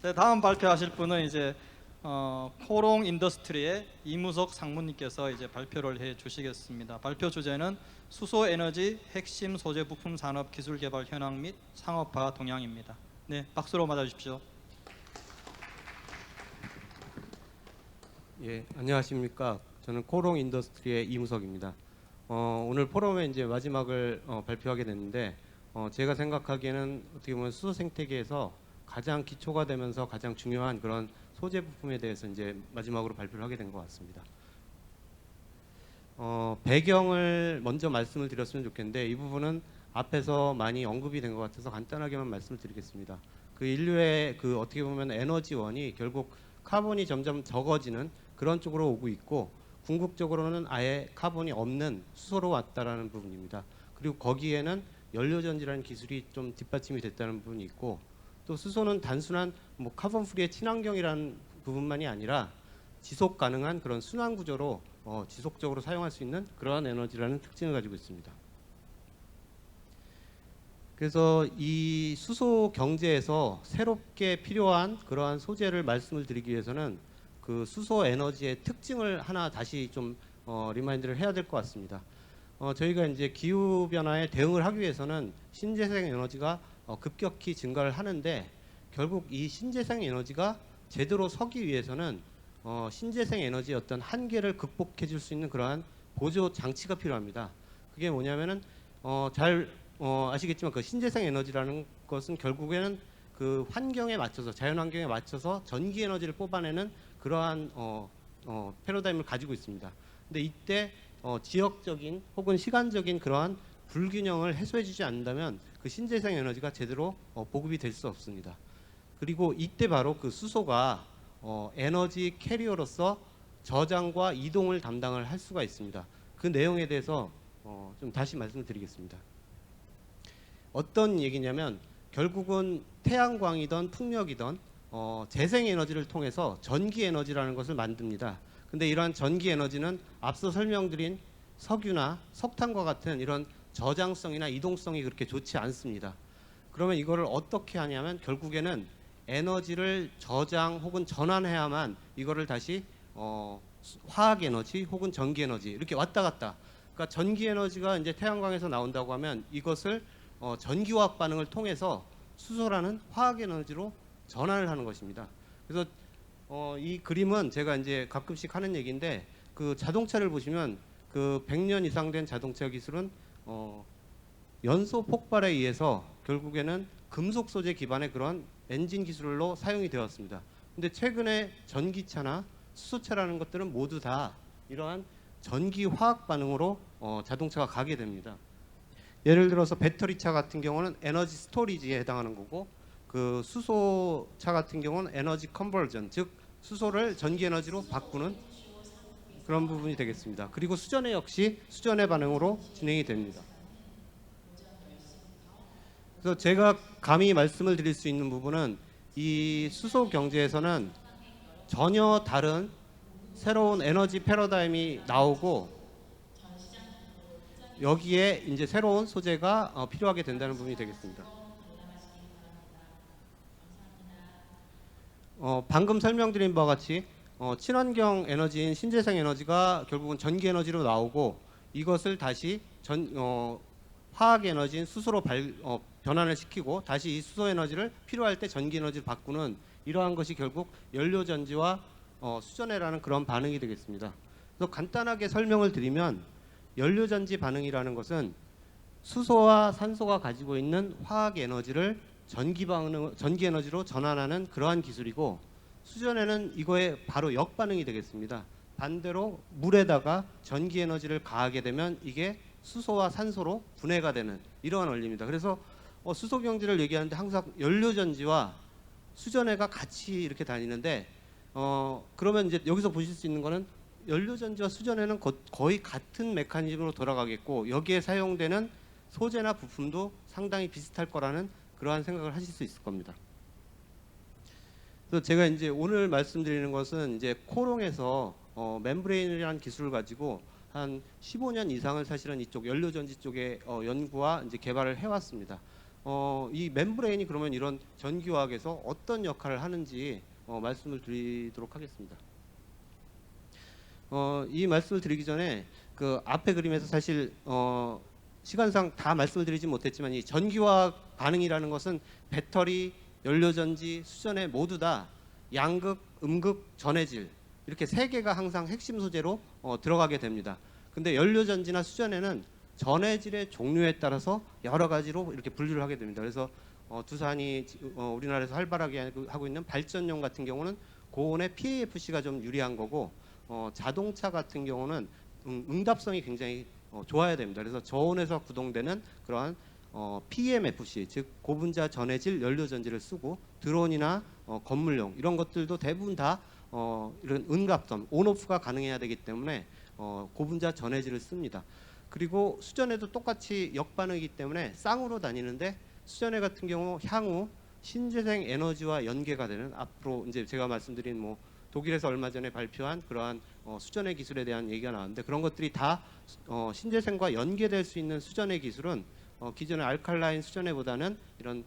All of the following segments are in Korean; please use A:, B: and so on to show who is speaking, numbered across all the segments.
A: 네, 다음 발표하실 분은 이제 코롱 인더스트리의 이무석 상무님께서 이제 발표를 해 주시겠습니다. 발표 주제는 수소 에너지 핵심 소재 부품 산업 기술 개발 현황 및 상업화 동향입니다. 네, 박수로 맞아 주십시오.
B: 예, 안녕하십니까. 저는 코롱 인더스트리의 이무석입니다. 오늘 포럼의 이제 마지막을 발표하게 됐는데, 제가 생각하기에는 어떻게 보면 수소 생태계에서 가장 기초가 되면서 가장 중요한 그런 소재 부품에 대해서 이제 마지막으로 발표를 하게 된 것 같습니다. 배경을 먼저 말씀을 드렸으면 좋겠는데, 이 부분은 앞에서 많이 언급이 된 것 같아서 간단하게만 말씀을 드리겠습니다. 그 인류의 그 어떻게 보면 에너지원이 결국 카본이 점점 적어지는 그런 쪽으로 오고 있고, 궁극적으로는 아예 카본이 없는 수소로 왔다라는 부분입니다. 그리고 거기에는 연료전지라는 기술이 좀 뒷받침이 됐다는 부분이 있고, 또 수소는 단순한 뭐 카본 프리의 친환경이라는 부분만이 아니라 지속 가능한 그런 순환 구조로 지속적으로 사용할 수 있는 그러한 에너지라는 특징을 가지고 있습니다. 그래서 이 수소 경제에서 새롭게 필요한 그러한 소재를 말씀을 드리기 위해서는 그 수소 에너지의 특징을 하나 다시 좀 리마인드를 해야 될 것 같습니다. 저희가 이제 기후 변화에 대응을 하기 위해서는 신재생 에너지가 급격히 증가를 하는데, 결국 이 신재생 에너지가 제대로 서기 위해서는 신재생 에너지의 어떤 한계를 극복해 줄 수 있는 그러한 보조 장치가 필요합니다. 그게 뭐냐면은 잘 아시겠지만 그 신재생 에너지라는 것은 결국에는 그 환경에 맞춰서, 자연 환경에 맞춰서 전기 에너지를 뽑아내는 그러한 패러다임을 가지고 있습니다. 근데 이때 지역적인 혹은 시간적인 그러한 불균형을 해소해주지 않는다면 그 신재생 에너지가 제대로 보급이 될 수 없습니다. 그리고 이때 바로 그 수소가 에너지 캐리어로서 저장과 이동을 담당을 할 수가 있습니다. 그 내용에 대해서 좀 다시 말씀을 드리겠습니다. 어떤 얘기냐면 결국은 태양광이든 풍력이든 재생에너지를 통해서 전기에너지라는 것을 만듭니다. 근데 이러한 전기에너지는 앞서 설명드린 석유나 석탄과 같은 이런 저장성이나 이동성이 그렇게 좋지 않습니다. 그러면 이거를 어떻게 하냐면 결국에는 에너지를 저장 혹은 전환해야만 이거를 다시 화학에너지 혹은 전기에너지 이렇게 왔다 갔다. 그러니까 전기에너지가 이제 태양광에서 나온다고 하면 이것을 전기화학 반응을 통해서 수소라는 화학에너지로 전환을 하는 것입니다. 그래서 이 그림은 제가 이제 가끔씩 하는 얘기인데, 그 자동차를 보시면 그 100년 이상 된 자동차 기술은 연소 폭발에 의해서 결국에는 금속 소재 기반의 그런 엔진 기술로 사용이 되었습니다. 근데 최근에 전기차나 수소차라는 것들은 모두 다 이러한 전기 화학 반응으로 자동차가 가게 됩니다. 예를 들어서 배터리차 같은 경우는 에너지 스토리지에 해당하는 거고, 그 수소차 같은 경우는 에너지 컨버전, 즉 수소를 전기 에너지로 바꾸는 그런 부분이 되겠습니다. 그리고 수전해 역시 수전의 반응으로 진행이 됩니다. 그래서 제가 감히 말씀을 드릴 수 있는 부분은 이 수소 경제에서는 전혀 다른 새로운 에너지 패러다임이 나오고, 여기에 이제 새로운 소재가 필요하게 된다는 부분이 되겠습니다. 방금 설명드린 바와 같이 친환경 에너지인 신재생 에너지가 결국은 전기 에너지로 나오고, 이것을 다시 화학 에너지인 수소로 변환을 시키고 다시 이 수소 에너지를 필요할 때 전기 에너지로 바꾸는 이러한 것이 결국 연료 전지와 수전해라는 그런 반응이 되겠습니다. 그래서 간단하게 설명을 드리면 연료 전지 반응이라는 것은 수소와 산소가 가지고 있는 화학 에너지를 전기 에너지로 전환하는 그러한 기술이고, 수전에는 이거에 바로 역반응이 되겠습니다. 반대로 물에다가 전기 에너지를 가하게 되면 이게 수소와 산소로 분해가 되는 이러한 원리입니다. 그래서 수소 경제를 얘기하는데 항상 연료 전지와 수전해가 같이 이렇게 다니는데, 그러면 이제 여기서 보실 수 있는 거는 연료 전지와 수전해는 거의 같은 메커니즘으로 돌아가겠고, 여기에 사용되는 소재나 부품도 상당히 비슷할 거라는 그러한 생각을 하실 수 있을 겁니다. 그래서 제가 이제 오늘 말씀드리는 것은 이제 코롱에서 멤브레인이라는 기술을 가지고 한 15년 이상을 사실은 이쪽 연료전지 쪽에 연구와 이제 개발을 해왔습니다. 이 멤브레인이 그러면 이런 전기화학에서 어떤 역할을 하는지 말씀을 드리도록 하겠습니다. 이 말씀을 드리기 전에 그 앞에 그림에서 사실 시간상 다 말씀을 드리지 못했지만 이 전기화학 반응이라는 것은 배터리, 연료전지, 수전에 모두 다 양극, 음극, 전해질 이렇게 세 개가 항상 핵심 소재로 들어가게 됩니다. 근데 연료전지나 수전에는 전해질의 종류에 따라서 여러 가지로 이렇게 분류를 하게 됩니다. 그래서 두산이 우리나라에서 활발하게 하고 있는 발전용 같은 경우는 고온의 PAFC가 좀 유리한 거고 자동차 같은 경우는 응답성이 굉장히 좋아야 됩니다. 그래서 저온에서 구동되는 그러한 PMFC 즉 고분자 전해질 연료전지를 쓰고 드론이나 건물용 이런 것들도 대부분 다 이런 응답성 온오프가 가능해야 되기 때문에 고분자 전해질을 씁니다. 그리고 수전에도 똑같이 역반응이기 때문에 쌍으로 다니는데 수전해 같은 경우 향후 신재생 에너지와 연계가 되는 앞으로 이제 제가 말씀드린 뭐 독일에서 얼마 전에 발표한 그러한 수전해 기술에 대한 얘기가 나왔는데 그런 것들이 다 신재생과 연계될 수 있는 수전해 기술은 기존의 알칼라인 수전해보다는 이런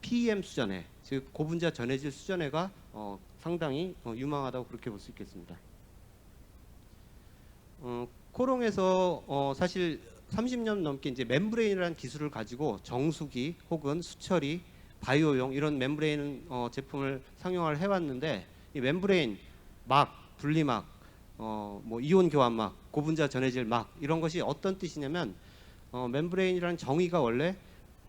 B: PEM 수전해 즉 고분자 전해질 수전해가 상당히 유망하다고 그렇게 볼 수 있겠습니다. 코롱에서 사실 30년 넘게 이제 멤브레인이라는 기술을 가지고 정수기 혹은 수처리, 바이오용 이런 멤브레인 제품을 상용화를 해왔는데 이 멤브레인 막, 분리막, 뭐 이온 교환막, 고분자 전해질 막 이런 것이 어떤 뜻이냐면 멤브레인이라는 정의가 원래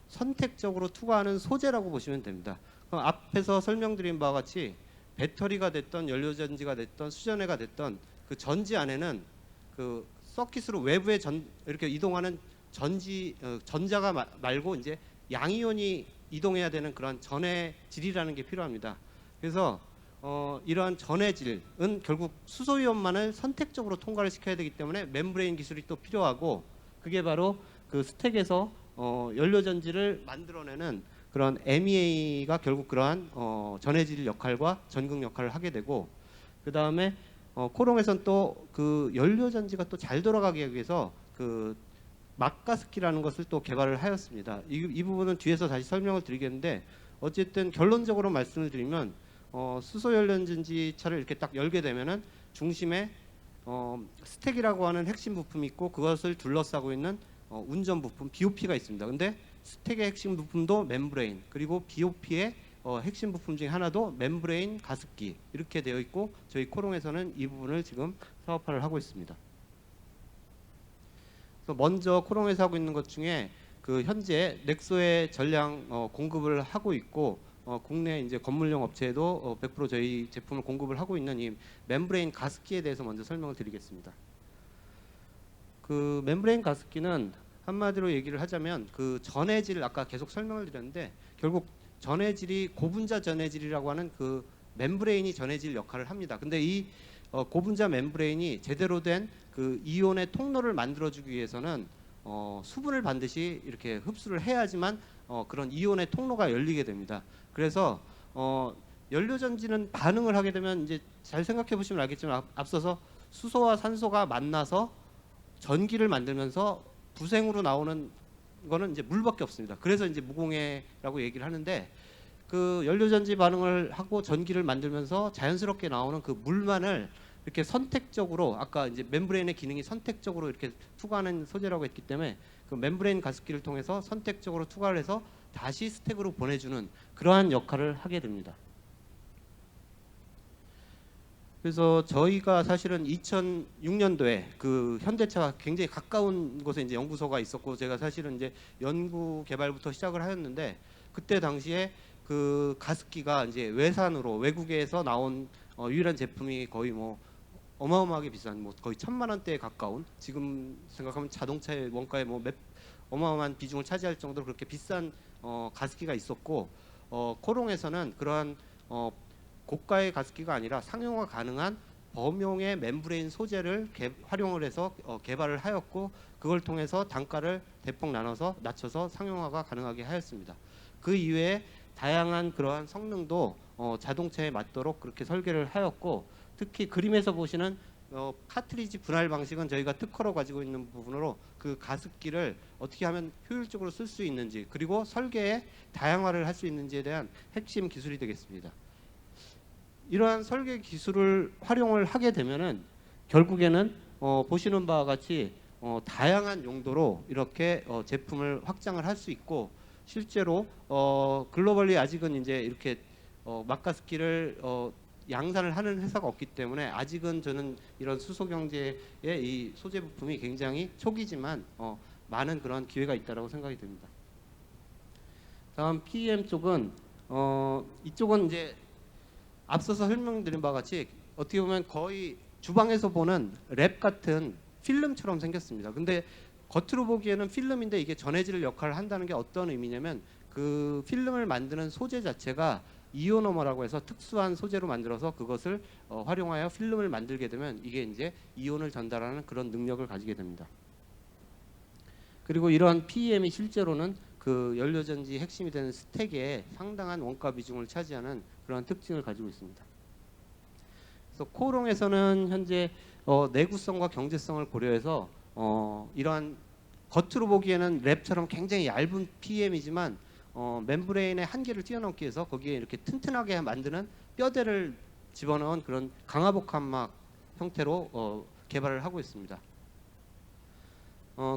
B: 선택적으로 투과하는 소재라고 보시면 됩니다. 그럼 앞에서 설명드린 바와 같이 배터리가 됐던 연료전지가 됐던 수전해가 됐던 그 전지 안에는 그 서킷으로 외부에 이렇게 이동하는 전자가 말고 이제 양이온이 이동해야 되는 그런 전해질이라는 게 필요합니다. 그래서 이러한 전해질은 결국 수소이온만을 선택적으로 통과를 시켜야 되기 때문에 멤브레인 기술이 또 필요하고 그게 바로 그 스택에서 연료전지를 만들어내는 그런 MEA가 결국 그러한 전해질 역할과 전극 역할을 하게 되고 그 다음에 코롱에선 또 그 연료전지가 또 잘 돌아가기 위해서 그 막가습기라는 것을 또 개발을 하였습니다. 이 부분은 뒤에서 다시 설명을 드리겠는데 어쨌든 결론적으로 말씀을 드리면 수소 연료전지 차를 이렇게 딱 열게 되면은 중심에 스택이라고 하는 핵심 부품이 있고 그것을 둘러싸고 있는 운전 부품 BOP가 있습니다. 근데 스택의 핵심 부품도 멤브레인 그리고 BOP의 핵심 부품 중에 하나도 멤브레인 가습기 이렇게 되어 있고 저희 코롱에서는 이 부분을 지금 사업화를 하고 있습니다. 그래서 먼저 코롱에서 하고 있는 것 중에 그 현재 넥소에 전량 공급을 하고 있고 국내 이제 건물용 업체에도 100% 저희 제품을 공급을 하고 있는 이 멤브레인 가습기에 대해서 먼저 설명을 드리겠습니다. 그 멤브레인 가습기는 한마디로 얘기를 하자면 그 전해질 아까 계속 설명을 드렸는데 결국 전해질이 고분자 전해질이라고 하는 그 멤브레인이 전해질 역할을 합니다. 근데 이 고분자 멤브레인이 제대로 된 그 이온의 통로를 만들어주기 위해서는 수분을 반드시 이렇게 흡수를 해야지만 그런 이온의 통로가 열리게 됩니다. 그래서 연료전지는 반응을 하게 되면 이제 잘 생각해 보시면 알겠지만 앞서서 수소와 산소가 만나서 전기를 만들면서 부생으로 나오는 거는 이제 물밖에 없습니다. 그래서 이제 무공해라고 얘기를 하는데 그 연료전지 반응을 하고 전기를 만들면서 자연스럽게 나오는 그 물만을 이렇게 선택적으로 아까 이제 멤브레인의 기능이 선택적으로 이렇게 투과하는 소재라고 했기 때문에 그 멤브레인 가습기를 통해서 선택적으로 투과를 해서 다시 스택으로 보내주는 그러한 역할을 하게 됩니다. 그래서 저희가 사실은 2006년도에 그 현대차가 굉장히 가까운 곳에 이제 연구소가 있었고 제가 사실은 이제 연구 개발부터 시작을 하였는데 그때 당시에 그 가습기가 이제 외산으로 외국에서 나온 유일한 제품이 거의 뭐 어마어마하게 비싼 뭐 거의 1,000만 원대에 가까운 지금 생각하면 자동차의 원가의 뭐 어마어마한 비중을 차지할 정도로 그렇게 비싼 가습기가 있었고 코롱에서는 그러한 고가의 가습기가 아니라 상용화 가능한 범용의 멤브레인 소재를 활용을 해서 개발을 하였고 그걸 통해서 단가를 대폭 낮춰서 상용화가 가능하게 하였습니다. 그 이외에 다양한 그러한 성능도 자동차에 맞도록 그렇게 설계를 하였고 특히 그림에서 보시는 카트리지 분할 방식은 저희가 특허로 가지고 있는 부분으로 그 가습기를 어떻게 하면 효율적으로 쓸 수 있는지, 그리고 설계에 다양화를 할 수 있는지에 대한 핵심 기술이 되겠습니다. 이러한 설계 기술을 활용을 하게 되면은 결국에는 보시는 바와 같이 다양한 용도로 이렇게 제품을 확장을 할 수 있고, 실제로 글로벌리 아직은 이제 이렇게 막가습기를 양산을 하는 회사가 없기 때문에 아직은 저는 이런 수소 경제의 이 소재 부품이 굉장히 초기지만 많은 그런 기회가 있다라고 생각이 됩니다. 다음 PEM 쪽은 이쪽은 이제 앞서서 설명드린 바와 같이 어떻게 보면 거의 주방에서 보는 랩 같은 필름처럼 생겼습니다. 근데 겉으로 보기에는 필름인데 이게 전해질 역할을 한다는 게 어떤 의미냐면, 그 필름을 만드는 소재 자체가 이오노머라고 해서 특수한 소재로 만들어서 그것을 활용하여 필름을 만들게 되면 이게 이제 이온을 전달하는 그런 능력을 가지게 됩니다. 그리고 이러한 PEM이 실제로는 그 연료전지 핵심이 되는 스택에 상당한 원가 비중을 차지하는 그런 특징을 가지고 있습니다. 그래서 코롱에서는 현재 내구성과 경제성을 고려해서 이러한 겉으로 보기에는 랩처럼 굉장히 얇은 PEM이지만 멤브레인의 한계를 뛰어넘기 위해서 거기에 이렇게 튼튼하게 만드는 뼈대를 집어넣은 그런 강화복합막 형태로 개발을 하고 있습니다.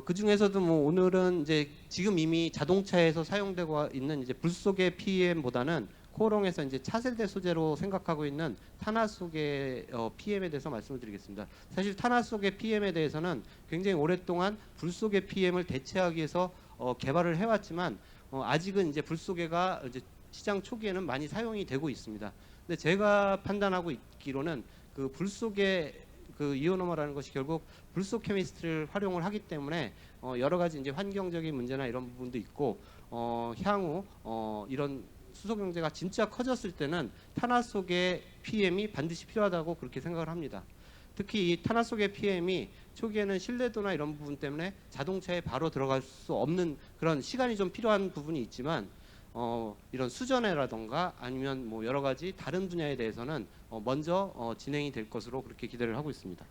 B: 그 중에서도 뭐 오늘은 이제 지금 이미 자동차에서 사용되고 있는 이제 불속의 PEM보다는 코롱에서 이제 차세대 소재로 생각하고 있는 탄화속의 PM에 대해서 말씀을 드리겠습니다. 사실 탄화속의 PM에 대해서는 굉장히 오랫동안 불속의 PM을 대체하기 위해서 개발을 해왔지만 아직은 이제 불속계가 이제 시장 초기에는 많이 사용이 되고 있습니다. 근데 제가 판단하고 있기로는 그 불속의 그 이오노머라는 것이 결국 불속 케미스트리를 활용을 하기 때문에 여러 가지 이제 환경적인 문제나 이런 부분도 있고 향후 이런 수소 경제가 진짜 커졌을 때는 탄화 속의 PM이 반드시 필요하다고 그렇게 생각을 합니다. 특히 이 탄화 속의 PM이 초기에는 신뢰도나 이런 부분 때문에 자동차에 바로 들어갈 수 없는 그런 시간이 좀 필요한 부분이 있지만 이런 수전해라던가 아니면 뭐 여러 가지 다른 분야에 대해서는 먼저 진행이 될 것으로 그렇게 기대를 하고 있습니다.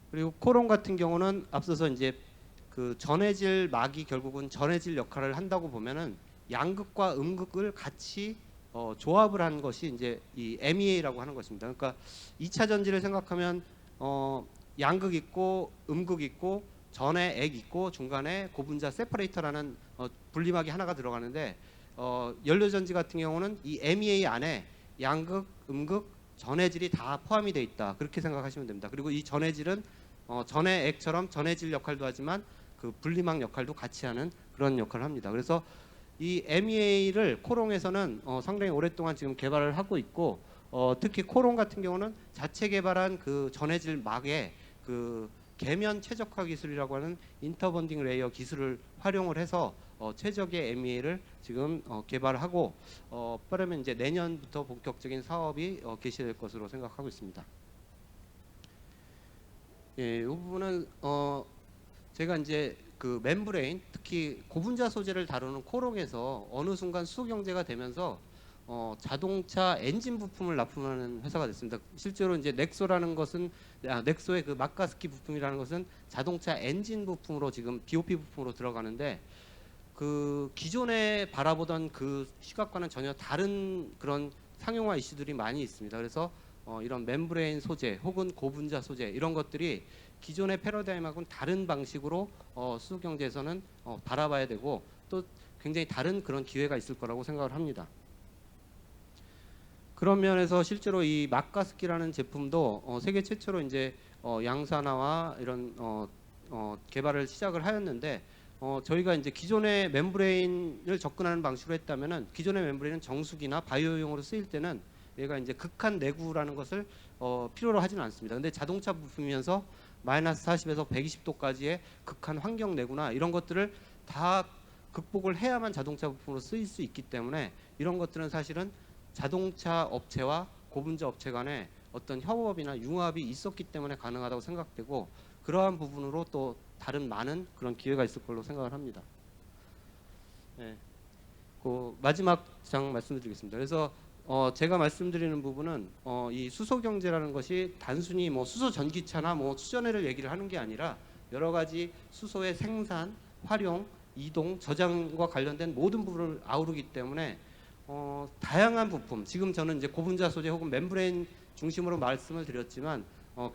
B: 그리고 코롱 같은 경우는 앞서서 이제 그 전해질 막이 결국은 전해질 역할을 한다고 보면은 양극과 음극을 같이 조합을 한 것이 이제 이 MEA라고 하는 것입니다. 그러니까 2차 전지를 생각하면 양극 있고 음극 있고 전에 액 있고 중간에 고분자 세퍼레이터라는 분리막이 하나가 들어가는데 연료전지 같은 경우는 이 MEA 안에 양극, 음극, 전해질이 다 포함이 되어 있다. 그렇게 생각하시면 됩니다. 그리고 이 전해질은 전해 액처럼 전해질 역할도 하지만 그 분리막 역할도 같이 하는 그런 역할을 합니다. 그래서 이 MEA를 코롱에서는 상당히 오랫동안 지금 개발을 하고 있고 특히 코롱 같은 경우는 자체 개발한 그 전해질 막에 그 계면 최적화 기술이라고 하는 인터본딩 레이어 기술을 활용을 해서 최적의 MEA를 지금 개발하고 빠르면 이제 내년부터 본격적인 사업이 개시될 것으로 생각하고 있습니다. 예, 이 부분은 제가 이제 그 멤브레인 특히 고분자 소재를 다루는 코롱에서 어느 순간 수소 경제가 되면서 자동차 엔진 부품을 납품하는 회사가 됐습니다. 실제로 이제 넥소라는 것은 넥소의 그 막가스키 부품이라는 것은 자동차 엔진 부품으로 지금 BOP 부품으로 들어가는데 그 기존에 바라보던 그 시각과는 전혀 다른 그런 상용화 이슈들이 많이 있습니다. 그래서 이런 멤브레인 소재 혹은 고분자 소재 이런 것들이 기존의 패러다임하고는 다른 방식으로 수소 경제에서는 바라봐야 되고 또 굉장히 다른 그런 기회가 있을 거라고 생각을 합니다. 그런 면에서 실제로 이 막가스키라는 제품도 세계 최초로 이제 양산화와 이런 개발을 시작을 하였는데 저희가 이제 기존의 멤브레인을 접근하는 방식으로 했다면은 기존의 멤브레인은 정수기나 바이오용으로 쓰일 때는 얘가 이제 극한 내구라는 것을 필요로 하지는 않습니다. 근데 자동차 부품이면서 마이너스 40에서 120도까지의 극한 환경 내구나 이런 것들을 다 극복을 해야만 자동차 부품으로 쓰일 수 있기 때문에 이런 것들은 사실은 자동차 업체와 고분자 업체 간에 어떤 협업이나 융합이 있었기 때문에 가능하다고 생각되고 그러한 부분으로 또 다른 많은 그런 기회가 있을 걸로 생각을 합니다. 네. 그 마지막 장 말씀드리겠습니다. 그래서 제가 말씀드리는 부분은 이 수소 경제라는 것이 단순히 뭐 수소 전기차나 뭐 수전해를 얘기를 하는 게 아니라 여러 가지 수소의 생산, 활용, 이동, 저장과 관련된 모든 부분을 아우르기 때문에 다양한 부품, 지금 저는 이제 고분자 소재 혹은 멤브레인 중심으로 말씀을 드렸지만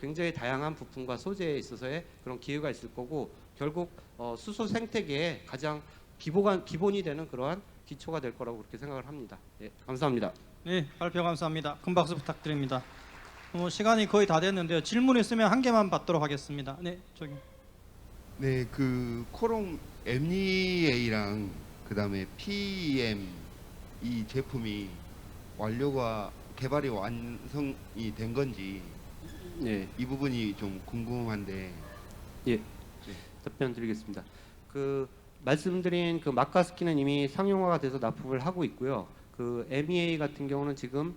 B: 굉장히 다양한 부품과 소재에 있어서의 그런 기회가 있을 거고 결국 수소 생태계의 가장 기본이 되는 그러한 기초가 될 거라고 그렇게 생각을 합니다. 예, 감사합니다.
A: 네, 발표 감사합니다. 큰 박수 부탁드립니다. 시간이 거의 다 됐는데요. 질문 있으면 한 개만 받도록 하겠습니다. 네, 저기.
C: 네, 그 코롱 MEA랑 그다음에 PM 이 제품이 개발이 완성이 된 건지
B: 예,
C: 이 부분이 좀 궁금한데.
B: 예, 답변 드리겠습니다. 그 말씀드린 그 마카스키는 이미 상용화가 돼서 납품을 하고 있고요. 그 MEA 같은 경우는 지금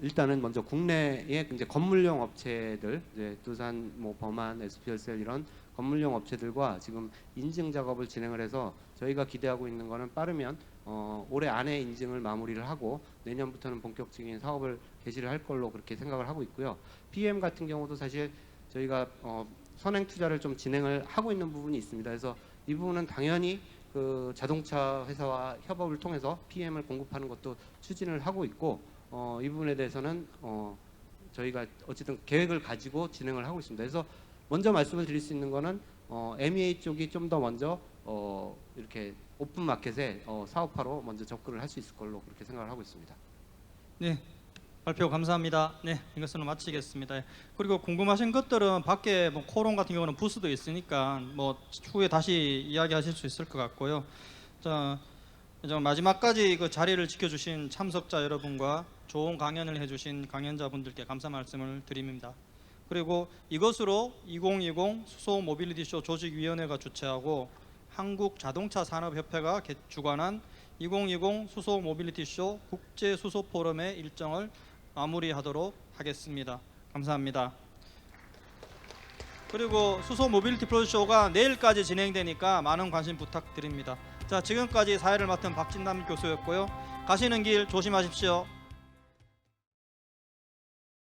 B: 일단은 먼저 국내에 이제 건물용 업체들, 이제 두산, 뭐 범한, SPL셀 이런 건물용 업체들과 지금 인증 작업을 진행을 해서 저희가 기대하고 있는 거는 빠르면 올해 안에 인증을 마무리를 하고 내년부터는 본격적인 사업을 개시를 할 걸로 그렇게 생각을 하고 있고요. PM 같은 경우도 사실 저희가 선행 투자를 좀 진행을 하고 있는 부분이 있습니다. 그래서 이 부분은 당연히 그 자동차 회사와 협업을 통해서 PM을 공급하는 것도 추진을 하고 있고 이 부분에 대해서는 저희가 어쨌든 계획을 가지고 진행을 하고 있습니다. 그래서 먼저 말씀을 드릴 수 있는 거는 MEA 쪽이 좀 더 먼저 이렇게 오픈 마켓에 사업화로 먼저 접근을 할 수 있을 걸로 그렇게 생각을 하고 있습니다.
A: 네, 발표 감사합니다. 네, 이것으로 마치겠습니다. 그리고 궁금하신 것들은 밖에 뭐 코롱 같은 경우는 부스도 있으니까 뭐 추후에 다시 이야기하실 수 있을 것 같고요. 자, 이제 마지막까지 그 자리를 지켜주신 참석자 여러분과 좋은 강연을 해주신 강연자분들께 감사 말씀을 드립니다. 그리고 이것으로 2020 수소 모빌리티 쇼 조직위원회가 주최하고 한국 자동차 산업협회가 주관한 2020 수소 모빌리티 쇼 국제 수소 포럼의 일정을 마무리하도록 하겠습니다. 감사합니다. 그리고 수소 모빌리티 프로쇼가 내일까지 진행되니까 많은 관심 부탁드립니다. 자, 지금까지 사회를 맡은 박진남 교수였고요. 가시는 길 조심하십시오.